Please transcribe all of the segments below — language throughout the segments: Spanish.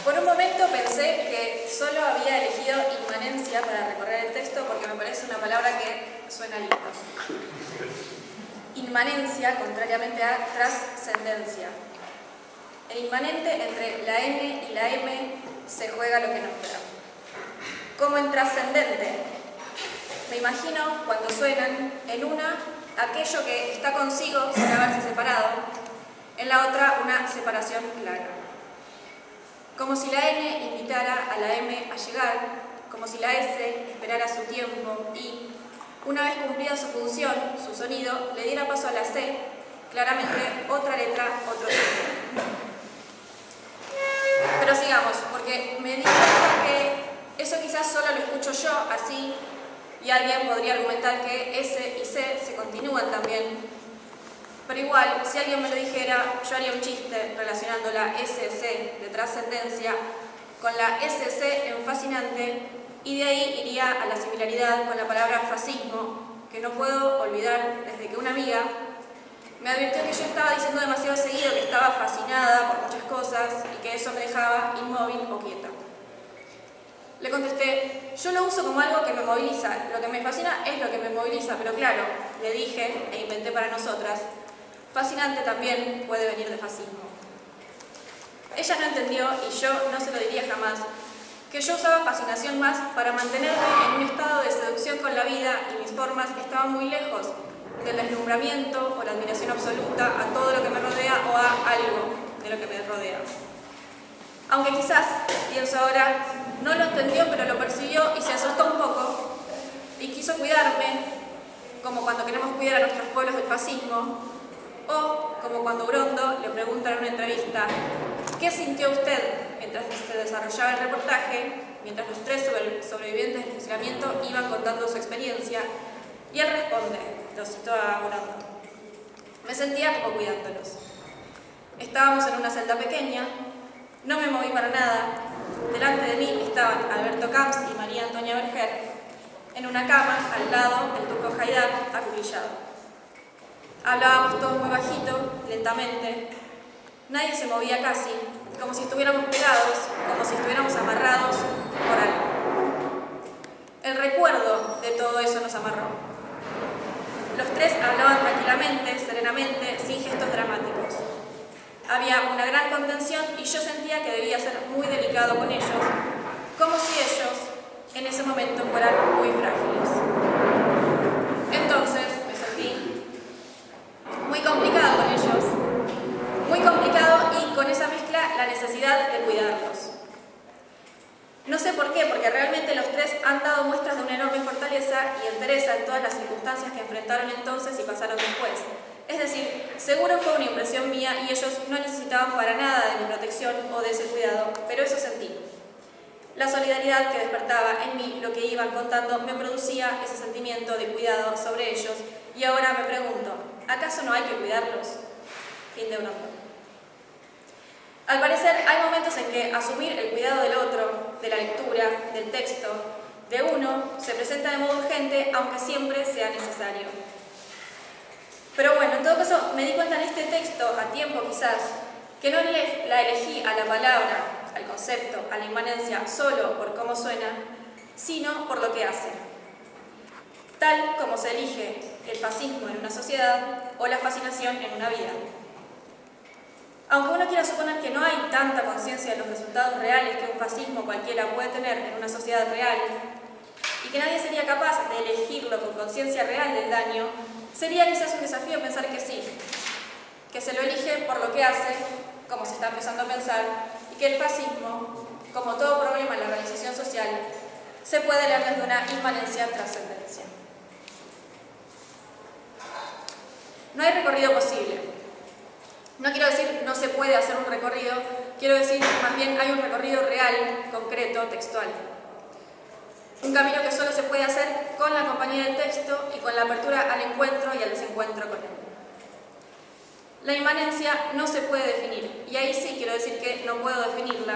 Por un momento pensé que solo había elegido inmanencia para recorrer el texto porque me parece una palabra que suena linda. Inmanencia, contrariamente a trascendencia. El inmanente entre la N y la M se juega lo que no espera. Como en trascendente, me imagino cuando suenan en una aquello que está consigo sin haberse separado, en la otra una separación clara. Como si la N invitara a la M a llegar, como si la S esperara su tiempo y, una vez cumplida su función, su sonido, le diera paso a la C, claramente otra letra, otro sonido. Pero sigamos, porque me di cuenta que eso quizás solo lo escucho yo así, y alguien podría argumentar que S y C se continúan también. Pero igual, si alguien me lo dijera, yo haría un chiste relacionando la SC de trascendencia con la SC en fascinante, y de ahí iría a la similaridad con la palabra fascismo, que no puedo olvidar desde que una amiga me advirtió que yo estaba diciendo demasiado seguido que estaba fascinada por muchas cosas y que eso me dejaba inmóvil o quieta. Le contesté, yo lo uso como algo que me moviliza, lo que me fascina es lo que me moviliza, pero claro, le dije e inventé para nosotras, fascinante también puede venir de fascismo. Ella no entendió, y yo no se lo diría jamás, que yo usaba fascinación más para mantenerme en un estado de seducción con la vida y mis formas estaban muy lejos del deslumbramiento o la admiración absoluta a todo lo que me rodea o a algo de lo que me rodea. Aunque quizás, pienso ahora, no lo entendió pero lo percibió y se asustó un poco y quiso cuidarme, como cuando queremos cuidar a nuestros pueblos del fascismo, o como cuando Urondo le pregunta en una entrevista ¿qué sintió usted mientras se desarrollaba el reportaje, mientras los tres sobrevivientes del fusilamiento iban contando su experiencia? Y él responde, lo citó a Urondo, me sentía como cuidándolos. Estábamos en una celda pequeña, no me moví para nada, delante de mí estaban Alberto Camps y María Antonia Berger, en una cama al lado del Turco Haidar acuclillado. Hablábamos todos muy bajito, lentamente. Nadie se movía casi, como si estuviéramos pegados, como si estuviéramos amarrados por algo. El recuerdo de todo eso nos amarró. Los tres hablaban tranquilamente, serenamente, sin gestos dramáticos. Había una gran contención y yo sentía que debía ser muy delicado con ellos, como si ellos, en ese momento, fueran muy frágiles. Entonces, me sentí muy complicado con ellos, muy complicado y con esa mezcla la necesidad de cuidarlos. No sé por qué, porque realmente los tres han dado muestras de una enorme fortaleza y entereza en todas las circunstancias que enfrentaron entonces y pasaron después. Es decir, seguro fue una impresión mía y ellos no necesitaban para nada de mi protección o de ese cuidado, pero eso sentí. La solidaridad que despertaba en mí lo que iban contando me producía ese sentimiento de cuidado sobre ellos y ahora me pregunto, ¿acaso no hay que cuidarlos? Fin de Urondo. Al parecer hay momentos en que asumir el cuidado del otro, de la lectura, del texto, de uno, se presenta de modo urgente aunque siempre sea necesario. Pero bueno, en todo caso me di cuenta en este texto, a tiempo quizás, que no la elegí a la palabra, al concepto, a la inmanencia, solo por cómo suena, sino por lo que hace. Tal como se elige el fascismo en una sociedad o la fascinación en una vida. Aunque uno quiera suponer que no hay tanta conciencia de los resultados reales que un fascismo cualquiera puede tener en una sociedad real, y que nadie sería capaz de elegirlo con conciencia real del daño, sería quizás un desafío pensar que sí, que se lo elige por lo que hace, como se está empezando a pensar, y que el fascismo, como todo problema en la organización social, se puede leer desde una inmanencia trascendencia. No hay recorrido posible. No quiero decir no se puede hacer un recorrido, quiero decir más bien hay un recorrido real, concreto, textual. Un camino que solo se puede hacer con la compañía del texto y con la apertura al encuentro y al desencuentro con él. La inmanencia no se puede definir, y ahí sí quiero decir que no puedo definirla,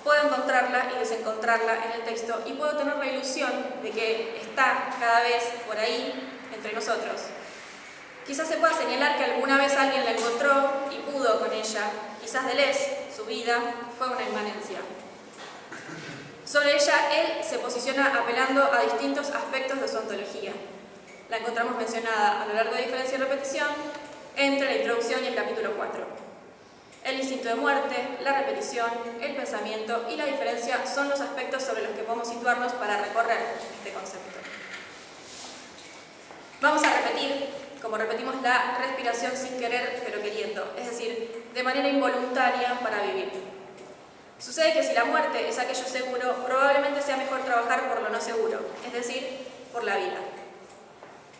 puedo encontrarla y desencontrarla en el texto y puedo tener la ilusión de que está cada vez por ahí entre nosotros. Quizás se pueda señalar que alguna vez alguien la encontró y pudo con ella. Quizás Deleuze, su vida, fue una inmanencia. Sobre ella, él se posiciona apelando a distintos aspectos de su ontología. La encontramos mencionada a lo largo de diferencia y repetición entre la introducción y el capítulo 4. El instinto de muerte, la repetición, el pensamiento y la diferencia son los aspectos sobre los que podemos situarnos para recorrer este concepto. Vamos a repetir, como repetimos la respiración sin querer pero queriendo, es decir, de manera involuntaria para vivir. Sucede que si la muerte es aquello seguro, probablemente sea mejor trabajar por lo no seguro, es decir, por la vida.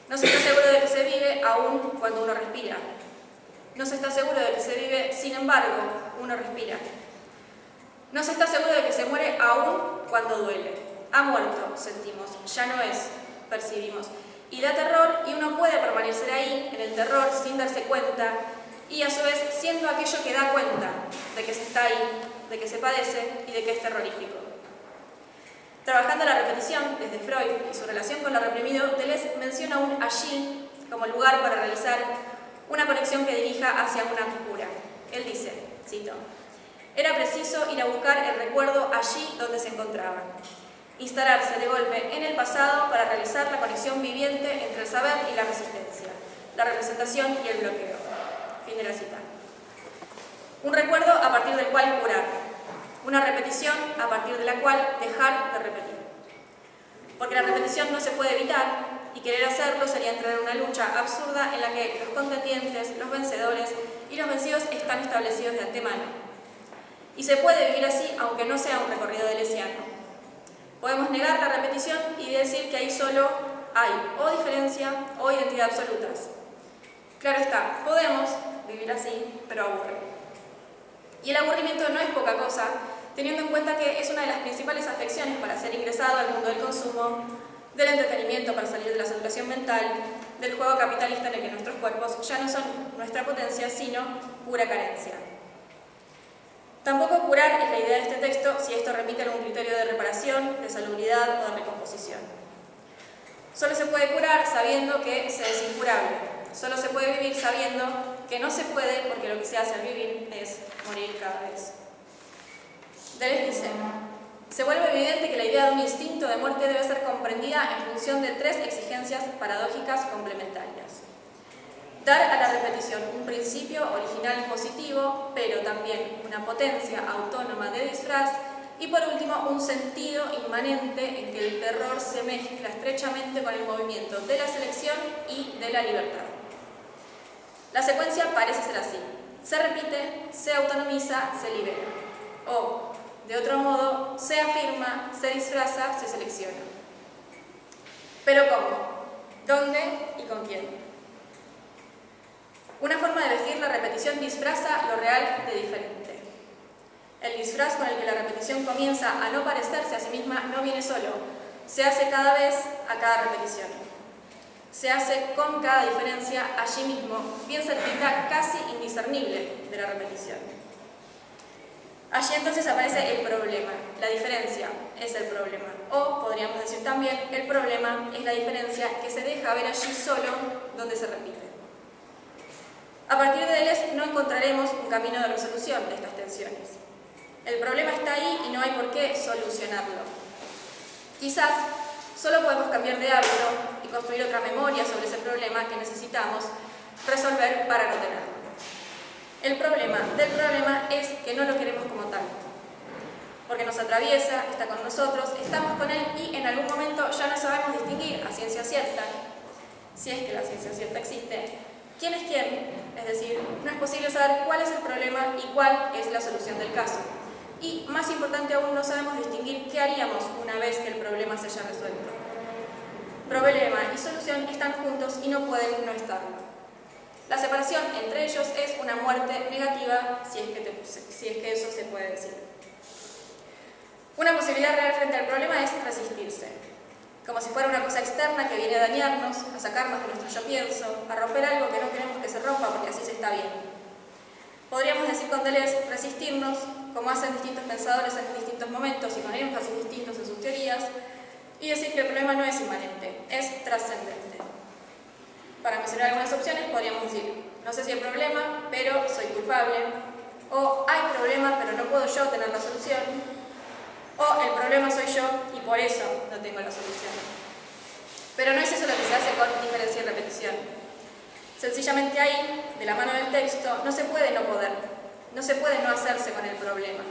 No se está seguro de que se vive aún cuando uno respira. No se está seguro de que se vive, sin embargo, uno respira. No se está seguro de que se muere aún cuando duele. Ha muerto, sentimos, ya no es, percibimos. Y da terror y uno puede permanecer ahí, en el terror, sin darse cuenta, y a su vez siendo aquello que da cuenta de que se está ahí, de que se padece y de que es terrorífico. Trabajando la repetición desde Freud y su relación con lo reprimido, Deleuze menciona un allí como lugar para realizar una conexión que dirija hacia una cura. Él dice, cito, era preciso ir a buscar el recuerdo allí donde se encontraba, instalarse de golpe en el pasado para realizar la conexión viviente entre el saber y la resistencia, la representación y el bloqueo. Fin de la cita. Un recuerdo a partir del cual curar, una repetición a partir de la cual dejar de repetir. Porque la repetición no se puede evitar y querer hacerlo sería entrar en una lucha absurda en la que los contendientes, los vencedores y los vencidos están establecidos de antemano. Y se puede vivir así aunque no sea un recorrido deleuziano. Podemos negar la repetición y decir que ahí solo hay o diferencia o identidad absolutas. Claro está, podemos vivir así, pero aburre. Y el aburrimiento no es poca cosa, teniendo en cuenta que es una de las principales afecciones para ser ingresado al mundo del consumo, del entretenimiento para salir de la saturación mental, del juego capitalista en el que nuestros cuerpos ya no son nuestra potencia, sino pura carencia. Tampoco curar es la idea de este texto si esto remite a algún criterio de reparación, de salubridad o de recomposición. Solo se puede curar sabiendo que se es incurable. Solo se puede vivir sabiendo que no se puede porque lo que se hace al vivir es morir cada vez. Deleuze dice, se vuelve evidente que la idea de un instinto de muerte debe ser comprendida en función de tres exigencias paradójicas complementarias. Dar a la repetición un principio original positivo, pero también una potencia autónoma de disfraz, y por último, un sentido inmanente en que el terror se mezcla estrechamente con el movimiento de la selección y de la libertad. La secuencia parece ser así. Se repite, se autonomiza, se libera. O, de otro modo, se afirma, se disfraza, se selecciona. ¿Pero cómo? ¿Dónde y con quién? Una forma de vestir la repetición disfraza lo real de diferente. El disfraz con el que la repetición comienza a no parecerse a sí misma no viene solo, se hace cada vez a cada repetición. Se hace con cada diferencia allí mismo, bien cerquita, casi indiscernible de la repetición. Allí entonces aparece el problema, la diferencia es el problema, o podríamos decir también, el problema es la diferencia que se deja ver allí solo donde se repite. A partir de Deleuze no encontraremos un camino de resolución de estas tensiones. El problema está ahí y no hay por qué solucionarlo. Quizás solo podemos cambiar de hábito y construir otra memoria sobre ese problema que necesitamos resolver para no tenerlo. El problema del problema es que no lo queremos como tal, porque nos atraviesa, está con nosotros, estamos con él y en algún momento ya no sabemos distinguir a ciencia cierta, si es que la ciencia cierta existe, quién es quién, es decir, no es posible saber cuál es el problema y cuál es la solución del caso. Y, más importante aún, no sabemos distinguir qué haríamos una vez que el problema se haya resuelto. Problema y solución están juntos y no pueden no estarlo. La separación entre ellos es una muerte negativa, si es que eso se puede decir. Una posibilidad real frente al problema es resistirse, como si fuera una cosa externa que viene a dañarnos, a sacarnos de nuestro yo pienso, a romper algo que no queremos que se rompa porque así se está bien. Podríamos decir con Deleuze, resistirnos, como hacen distintos pensadores en distintos momentos y con énfasis distintos en sus teorías, y decir que el problema no es inmanente, es trascendente. Para mencionar algunas opciones, podríamos decir, no sé si hay problema, pero soy culpable, o hay problema, pero no puedo yo tener la solución, o el problema soy yo y por eso no tengo la solución. Pero no es eso lo que se hace con diferencia y repetición. Sencillamente ahí, de la mano del texto, no se puede no poder, no se puede no hacerse con el problema.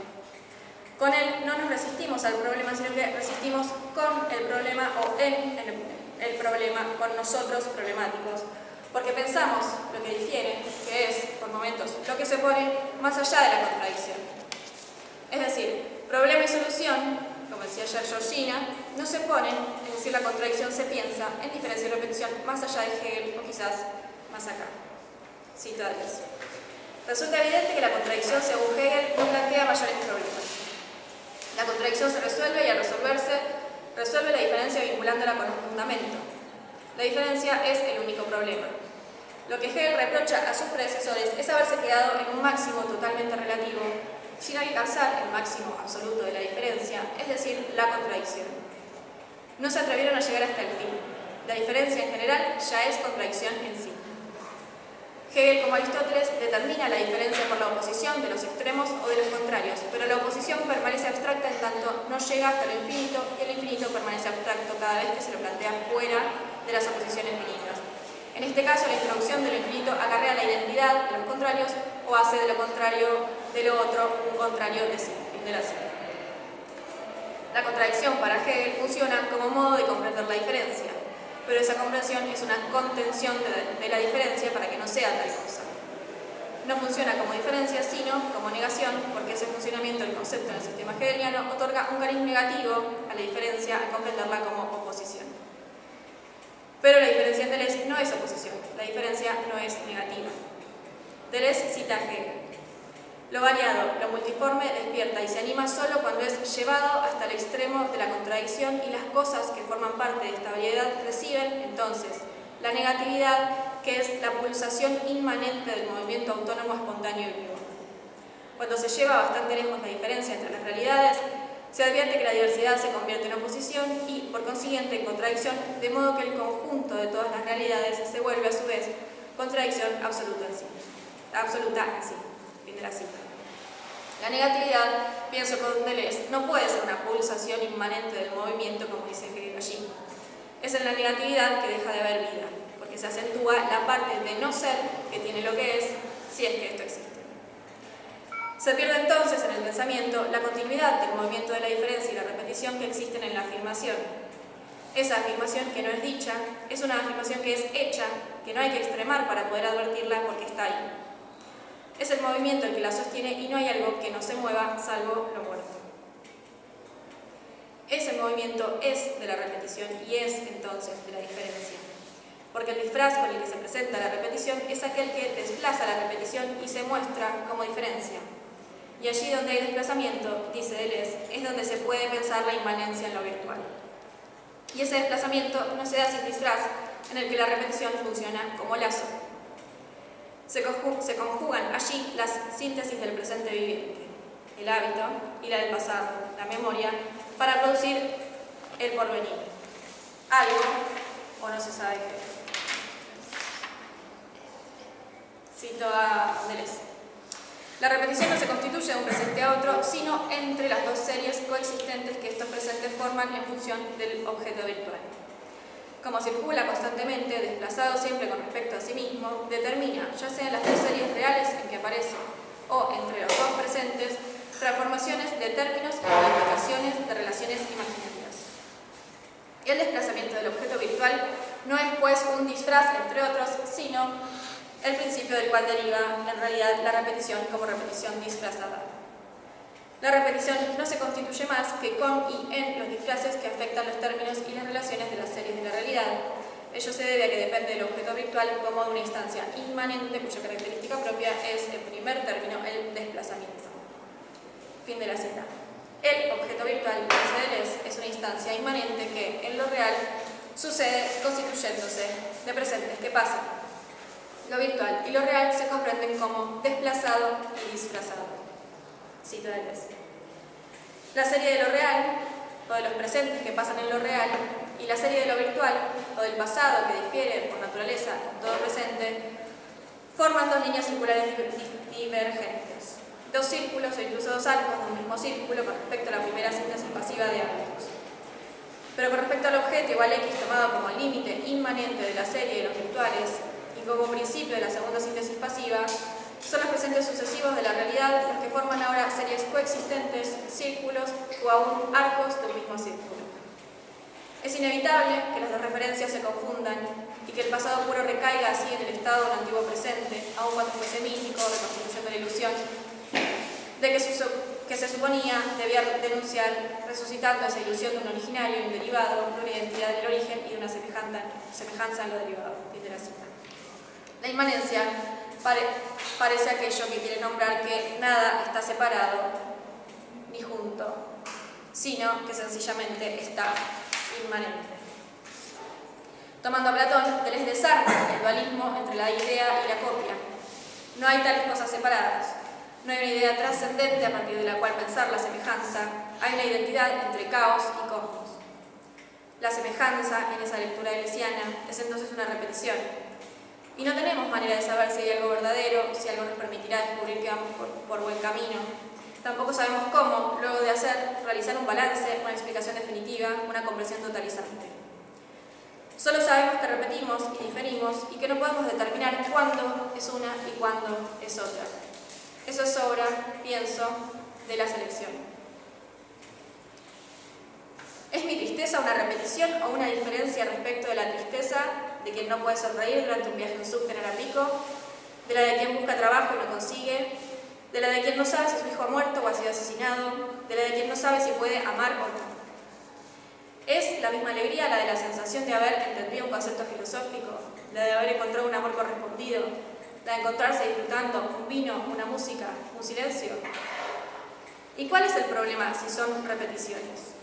Con él no nos resistimos al problema, sino que resistimos con el problema o en el problema, con nosotros problemáticos. Porque pensamos lo que difiere, que es, por momentos, lo que se pone más allá de la contradicción. Es decir, problema y solución, como decía ayer Georgina, no se ponen, es decir, la contradicción se piensa en diferencia y repetición más allá de Hegel o quizás más acá. Cito a Deleuze. Resulta evidente que la contradicción, según Hegel, no plantea mayores problemas. La contradicción se resuelve y al resolverse, resuelve la diferencia vinculándola con un fundamento. La diferencia es el único problema. Lo que Hegel reprocha a sus predecesores es haberse quedado en un máximo totalmente relativo, sin alcanzar el máximo absoluto de la diferencia, es decir, la contradicción. No se atrevieron a llegar hasta el fin. La diferencia en general ya es contradicción en sí. Hegel, como Aristóteles, determina la diferencia por la oposición de los extremos o de los contrarios, pero la oposición permanece abstracta en tanto no llega hasta lo infinito y el infinito permanece abstracto cada vez que se lo plantea fuera de las oposiciones finitas. En este caso, la introducción de lo infinito acarrea la identidad de los contrarios o hace de lo contrario de lo otro un contrario de sí, de la sí. La contradicción para Hegel funciona como modo de comprender la diferencia, pero esa comprensión es una contención de la diferencia para que no sea tal cosa. No funciona como diferencia, sino como negación, porque ese funcionamiento del concepto en el sistema hegeliano otorga un cariz negativo a la diferencia al comprenderla como oposición. Pero la diferencia en Deleuze no es oposición, la diferencia no es negativa. Deleuze cita a Hegel. Lo variado, lo multiforme despierta y se anima solo cuando es llevado hasta el extremo de la contradicción y las cosas que forman parte de esta variedad reciben, entonces, la negatividad, que es la pulsación inmanente del movimiento autónomo, espontáneo y vivo. Cuando se lleva bastante lejos la diferencia entre las realidades, se advierte que la diversidad se convierte en oposición y, por consiguiente, en contradicción, de modo que el conjunto de todas las realidades se vuelve, a su vez, contradicción absoluta en sí. Fin de la cita. La negatividad, pienso con Deleuze, no puede ser una pulsación inmanente del movimiento, como dice Hegel allí. Es en la negatividad que deja de haber vida, porque se acentúa la parte de no ser que tiene lo que es, si es que esto existe. Se pierde entonces en el pensamiento la continuidad del movimiento de la diferencia y la repetición que existen en la afirmación. Esa afirmación que no es dicha es una afirmación que es hecha, que no hay que extremar para poder advertirla porque está ahí. Es el movimiento el que la sostiene y no hay algo que no se mueva salvo lo muerto. Ese movimiento es de la repetición y es entonces de la diferencia. Porque el disfraz con el que se presenta la repetición es aquel que desplaza la repetición y se muestra como diferencia. Y allí donde hay desplazamiento, dice Deleuze, es donde se puede pensar la inmanencia en lo virtual. Y ese desplazamiento no se da sin disfraz, en el que la repetición funciona como lazo. Se conjugan allí las síntesis del presente viviente, el hábito y la del pasado, la memoria, para producir el porvenir. Algo, o no se sabe qué. Cito a Deleuze. La repetición no se constituye de un presente a otro, sino entre las dos series coexistentes que estos presentes forman en función del objeto virtual. Como circula constantemente, desplazado siempre con respecto a sí mismo, determina, ya sea en las dos series reales en que aparece o entre los dos presentes, transformaciones de términos y modificaciones de relaciones imaginarias. El desplazamiento del objeto virtual no es, pues, un disfraz, entre otros, sino el principio del cual deriva, en realidad, la repetición como repetición disfrazada. La repetición no se constituye más que con y en los disfraces que afectan los términos y las relaciones de las series de la realidad. Ello se debe a que depende del objeto virtual como de una instancia inmanente cuya característica propia es, en primer término, el desplazamiento. Fin de la cita. El objeto virtual, dice Deleuze, es una instancia inmanente que, en lo real, sucede constituyéndose de presentes que pasan. Lo virtual y lo real se comprenden como desplazado y disfrazado. Cito de Deleuze. La serie de lo real, o de los presentes que pasan en lo real, y la serie de lo virtual, o del pasado que difiere por naturaleza con todo presente, adyacente, forman dos líneas circulares divergentes, dos círculos o incluso dos arcos de un mismo círculo con respecto a la primera síntesis pasiva de arcos. Pero con respecto al objeto igual x tomado como límite inmanente de la serie de los virtuales y como principio de la segunda síntesis pasiva, son los presentes sucesivos de la realidad los que forman ahora series coexistentes, círculos o aún arcos de un mismo círculo. Es inevitable que las dos referencias se confundan y que el pasado puro recaiga así en el estado de un antiguo presente, aun cuando fuese mítico, reconstituyendo la ilusión de que se suponía debía denunciar, resucitando esa ilusión de un originario y un derivado, de una identidad del origen y de una semejanza en lo derivado. Fin de la cita. La inmanencia parece aquello que quiere nombrar que nada está separado ni junto, sino que sencillamente está inmanente. Tomando a Platón, Deleuze desarma el dualismo entre la idea y la copia. No hay tales cosas separadas. No hay una idea trascendente a partir de la cual pensar la semejanza. Hay una identidad entre caos y cosmos. La semejanza, en esa lectura deleuziana, es entonces una repetición. Y no tenemos manera de saber si hay algo verdadero, si algo nos permitirá descubrir que vamos por buen camino. Tampoco sabemos cómo, luego de realizar un balance, una explicación definitiva, una comprensión totalizante. Solo sabemos que repetimos y diferimos y que no podemos determinar cuándo es una y cuándo es otra. Eso es obra, pienso, de la selección. ¿Es mi tristeza una repetición o una diferencia respecto de la tristeza de quien no puede sonreír durante un viaje en subte en Arambico, de la de quien busca trabajo y no consigue, de la de quien no sabe si su hijo ha muerto o ha sido asesinado, de la de quien no sabe si puede amar o no? ¿Es la misma alegría la de la sensación de haber entendido un concepto filosófico, la de haber encontrado un amor correspondido, la de encontrarse disfrutando un vino, una música, un silencio? ¿Y cuál es el problema si son repeticiones?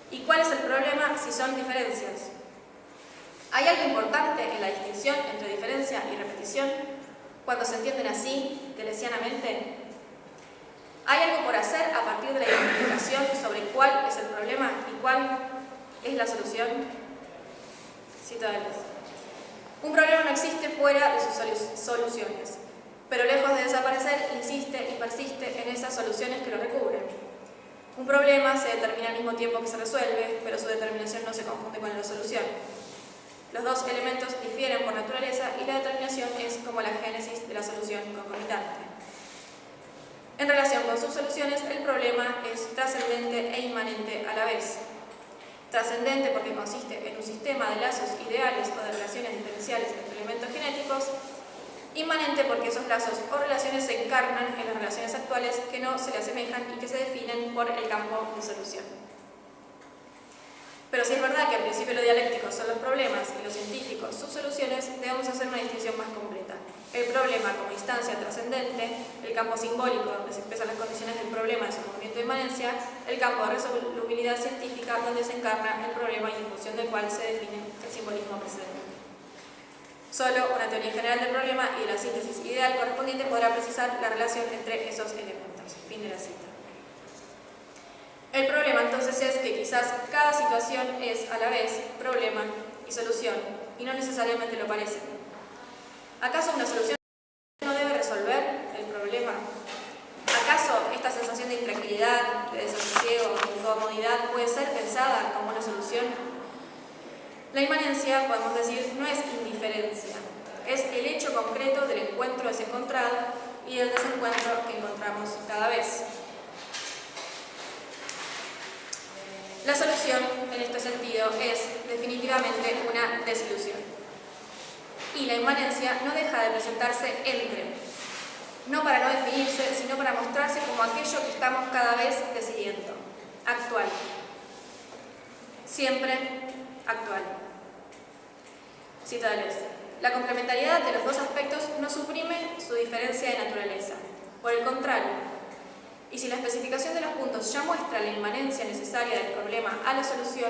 ¿Y cuál es el problema si son diferencias? ¿Hay algo importante en la distinción entre diferencia y repetición cuando se entienden así, deleuzianamente? ¿Hay algo por hacer a partir de la identificación sobre cuál es el problema y cuál es la solución? Cito a Deleuze. Un problema no existe fuera de sus soluciones, pero lejos de desaparecer, insiste y persiste en esas soluciones que lo recubren. Un problema se determina al mismo tiempo que se resuelve, pero su determinación no se confunde con la solución. Los dos elementos difieren por naturaleza y la determinación es como la génesis de la solución concomitante. En relación con sus soluciones, el problema es trascendente e inmanente a la vez. Trascendente porque consiste en un sistema de lazos ideales o de relaciones diferenciales entre elementos genéticos. Inmanente porque esos lazos o relaciones se encarnan en las relaciones actuales que no se le asemejan y que se definen por el campo de solución. Pero si es verdad que al principio lo dialéctico son los problemas y los científicos sus soluciones, debemos hacer una distinción más completa. El problema como instancia trascendente, el campo simbólico donde se expresan las condiciones del problema en su movimiento de inmanencia, el campo de resolubilidad científica donde se encarna el problema y en función del cual se define el simbolismo precedente. Solo una teoría general del problema y de la síntesis ideal correspondiente podrá precisar la relación entre esos elementos. Fin de la cita. El problema entonces es que quizás cada situación es a la vez problema y solución, y no necesariamente lo parece. ¿Acaso una solución no debe resolver el problema? ¿Acaso esta sensación de intranquilidad, de desasosiego, de incomodidad puede ser pensada como una solución? La inmanencia, podemos decir, no es indiferencia, es el hecho concreto del encuentro desencontrado y del desencuentro que encontramos cada vez. La solución, en este sentido, es definitivamente una desilusión. Y la inmanencia no deja de presentarse entre, no para no definirse, sino para mostrarse como aquello que estamos cada vez decidiendo, actual. Siempre actual. Cito a Deleuze. La complementariedad de los dos aspectos no suprime su diferencia de naturaleza. Por el contrario, y si la especificación de los puntos ya muestra la inmanencia necesaria del problema a la solución,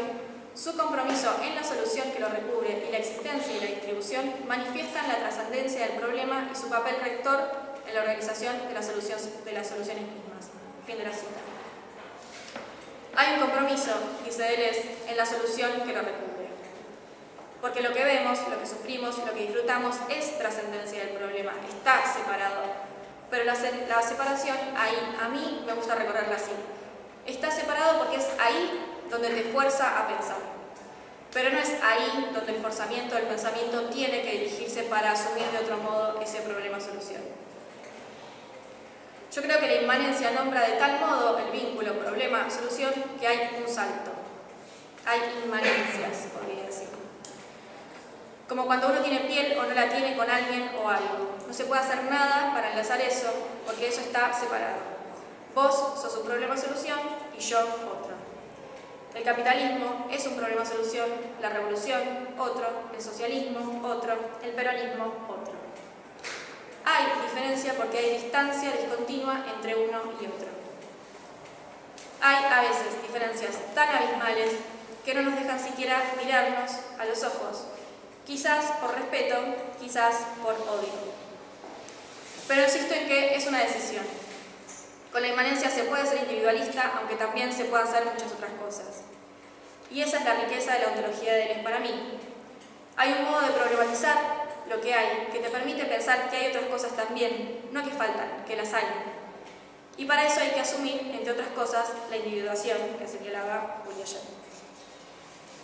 su compromiso en la solución que lo recubre y la existencia y la distribución manifiestan la trascendencia del problema y su papel rector en la organización de las soluciones mismas. Fin de la cita. Hay un compromiso, dice Deleuze, en la solución que lo recubre. Porque lo que vemos, lo que sufrimos, lo que disfrutamos, disfrutamos es trascendencia del problema, está separado. Pero la separación, ahí, a mí me gusta recorrerla así. Está separado porque es ahí donde te fuerza a pensar. Pero no es ahí donde el forzamiento del pensamiento tiene que dirigirse para asumir de otro modo ese problema-solución. Yo creo que la inmanencia nombra de tal modo el vínculo problema-solución que hay un salto. Hay inmanencias, podría decir. Como cuando uno tiene piel o no la tiene con alguien o algo. No se puede hacer nada para enlazar eso, porque eso está separado. Vos sos un problema-solución y yo otro. El capitalismo es un problema-solución, la revolución otro, el socialismo otro, el peronismo otro. Hay diferencia porque hay distancia discontinua entre uno y otro. Hay a veces diferencias tan abismales que no nos dejan siquiera mirarnos a los ojos. Quizás por respeto, quizás por odio. Pero insisto en que es una decisión. Con la inmanencia se puede ser individualista, aunque también se pueden hacer muchas otras cosas. Y esa es la riqueza de la ontología de Deleuze para mí. Hay un modo de problematizar lo que hay, que te permite pensar que hay otras cosas también, no que faltan, que las hay. Y para eso hay que asumir, entre otras cosas, la individuación que señalaba Bourdieu.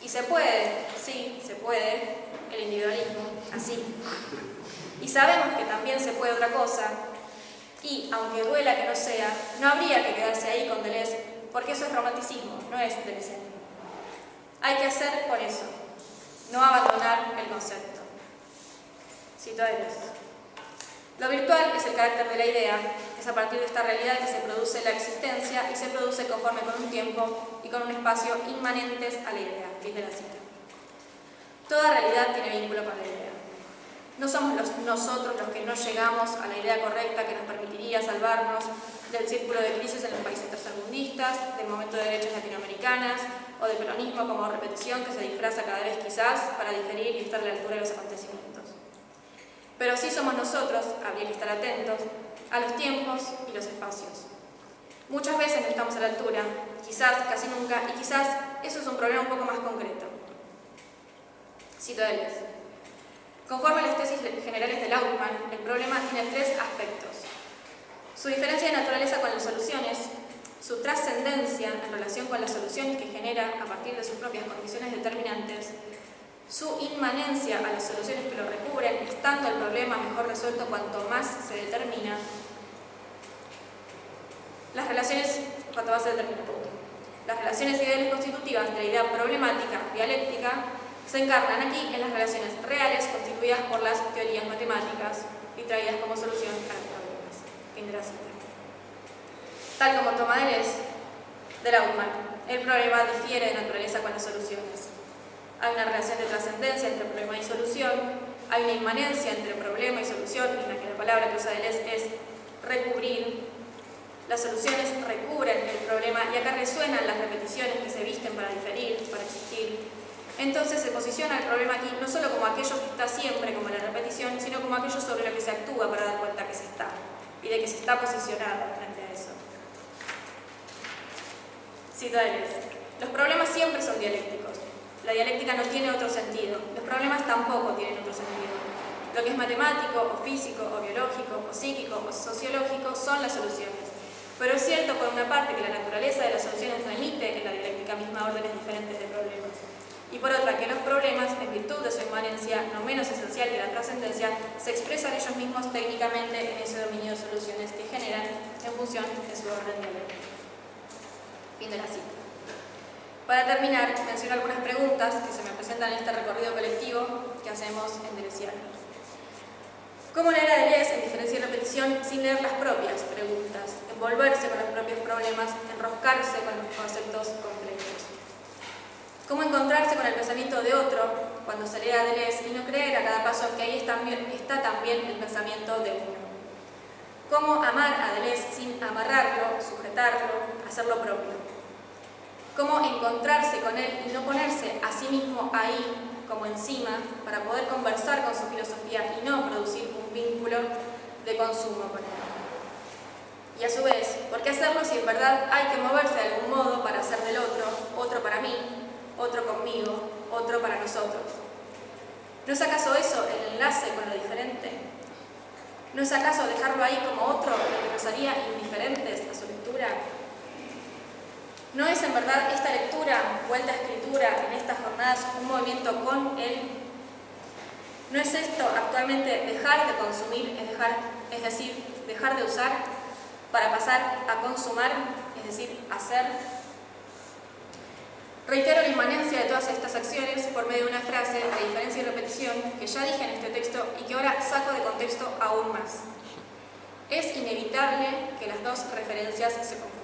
Y se puede, sí, se puede, el individualismo, así. Y sabemos que también se puede otra cosa, y, aunque duela que no sea, no habría que quedarse ahí con Deleuze, porque eso es romanticismo, no es Deleuze. Hay que hacer con eso, no abandonar el concepto. Cito a Deleuze. Lo virtual es el carácter de la idea, es a partir de esta realidad que se produce la existencia y se produce conforme con un tiempo y con un espacio inmanentes a la idea. Fin de la cita. Toda realidad tiene vínculo con la idea. No somos nosotros los que no llegamos a la idea correcta que nos permitiría salvarnos del círculo de crisis en los países tercermundistas, del momento de derechas latinoamericanas o del peronismo como repetición que se disfraza cada vez quizás para diferir y estar a la altura de los acontecimientos. Pero sí somos nosotros, habría que estar atentos, a los tiempos y los espacios. Muchas veces no estamos a la altura, quizás casi nunca, y quizás eso es un problema un poco más concreto. Cito a Deleuze. Conforme a las tesis generales de Lautmann, el problema tiene tres aspectos. Su diferencia de naturaleza con las soluciones, su trascendencia en relación con las soluciones que genera a partir de sus propias condiciones determinantes, su inmanencia a las soluciones que lo recubren, estando el problema mejor resuelto cuanto más se determina, las relaciones ideales constitutivas de la idea problemática, dialéctica, se encarnan aquí en las relaciones reales constituidas por las teorías matemáticas y traídas como solución a los problemas. Fin de la cita. Tal como toma Deleuze de Lautmann, el problema difiere de naturaleza con las soluciones. Hay una relación de trascendencia entre problema y solución, hay una inmanencia entre problema y solución, en la que la palabra que usa Deleuze es recubrir. Las soluciones recubren el problema y acá resuenan las repeticiones que se visten para diferir, para existir. Entonces se posiciona el problema aquí no solo como aquello que está siempre, como la repetición, sino como aquello sobre lo que se actúa para dar cuenta que se está y de que se está posicionado frente a eso. Cito a Deleuze. Los problemas siempre son dialécticos. La dialéctica no tiene otro sentido. Los problemas tampoco tienen otro sentido. Lo que es matemático, o físico, o biológico, o psíquico, o sociológico son las soluciones. Pero es cierto, por una parte, que la naturaleza de las soluciones no emite en la dialéctica misma órdenes diferentes de problemas. Y por otra, que los problemas, en virtud de su inmanencia, no menos esencial que la trascendencia, se expresan ellos mismos técnicamente en ese dominio de soluciones que generan en función de su orden dialéctica. Fin de la cita. Para terminar, menciono algunas preguntas que se me presentan en este recorrido colectivo que hacemos en Deleuziano. ¿Cómo leer a Deleuze en diferencia y repetición sin leer las propias preguntas, envolverse con los propios problemas, enroscarse con los conceptos complejos? ¿Cómo encontrarse con el pensamiento de otro cuando se lee a Deleuze y no creer a cada paso que ahí está también el pensamiento de uno? ¿Cómo amar a Deleuze sin amarrarlo, sujetarlo, hacerlo propio? ¿Cómo encontrarse con él y no ponerse a sí mismo ahí, como encima, para poder conversar con su filosofía y no producir un vínculo de consumo con él? Y a su vez, ¿por qué hacerlo si en verdad hay que moverse de algún modo para hacer del otro, otro para mí, otro conmigo, otro para nosotros? ¿No es acaso eso el enlace con lo diferente? ¿No es acaso dejarlo ahí como otro lo que nos haría indiferentes a su lectura? ¿No es en verdad esta lectura, vuelta a escritura en estas jornadas, un movimiento con él? ¿No es esto actualmente dejar de consumir, es decir, dejar de usar, para pasar a consumar, es decir, hacer? Reitero la inmanencia de todas estas acciones por medio de una frase de diferencia y repetición que ya dije en este texto y que ahora saco de contexto aún más. Es inevitable que las dos referencias se confundan.